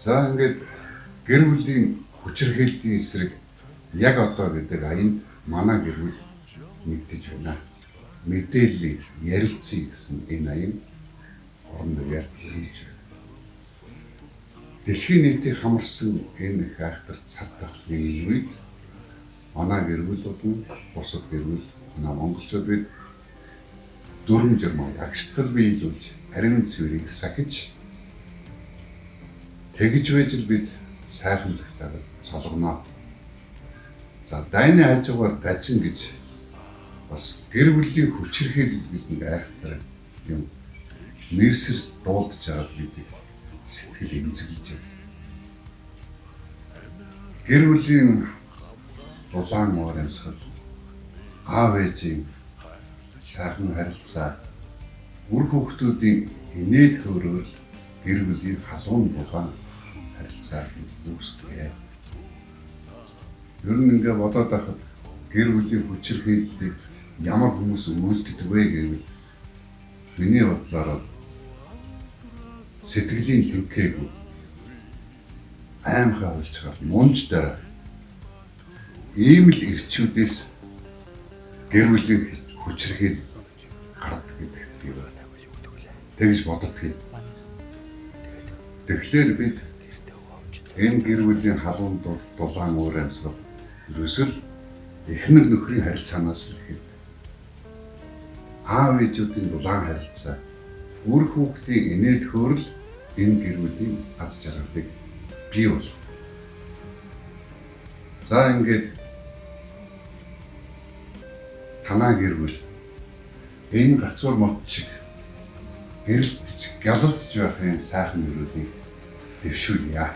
За ингээд гэр бүлийн хүчирхийллийн эсрэг яг одоо гэдэг аянд манай гэр бүл нэгдэж байна. Мэдээллийг ярилцъя гэсэн энэ аян орон нутгаар ирж байна. Дэлхийн нийтийг хамарсан энэ их айхтар цар тахлын үед манай гэр бүлүүд нь бусад гэр бүл манай монголчууд бид дүрм журмаа агштал биелүүлж ариун цэврийг сахиж тэгж байж л бид сайхан цагтаар цолгоно. За дайны хажуугаар дажин гэж бас гэр бүлийн хүчирхийлэл гэж нэг айхтар юм мэрсэрс дуулдж байгаа бидийг сэтгэл эмзэглэж байна. Гэр бүлийн дулаан уур амьсгал аав ээжийн сайхан харилцаа үр хүүхдүүдийн инээд хөөрөөр гэр бүлийн халуун дулаан харилцааг үүсгэе. Ер нь ингээ бодоод байхад гэр бүлийн хүчирхийллийг ямар хүмүүс үйлддэг вэ гэвэл миний бодлоор сэтгэлийн тэнхээгүй аймхаа hulчгаар мунж дараа ийм л ирчүүдээс гэр бүлийн хүчирхийлэл гардаг гэдэгт би байна. Тэгж боддгийг. Тэгэхээр бид энэ гэр бүлийн халуун дулаан уур амьсгал ерөөсөл эхнэр нөхрийн харилцаанаас л эхэлдэг. Аав ээжүүдийн дулаан харилцаа, үр хүүхдийн инээд хөөрөл энэ гэр бүлийн аз жаргалыг бий болгодог. За ингээд танаа гэр бүл энэ гацуур мод шиг гэрэлтж, гялалзж байхын сайхан өрөөдийг дэвшүүлье.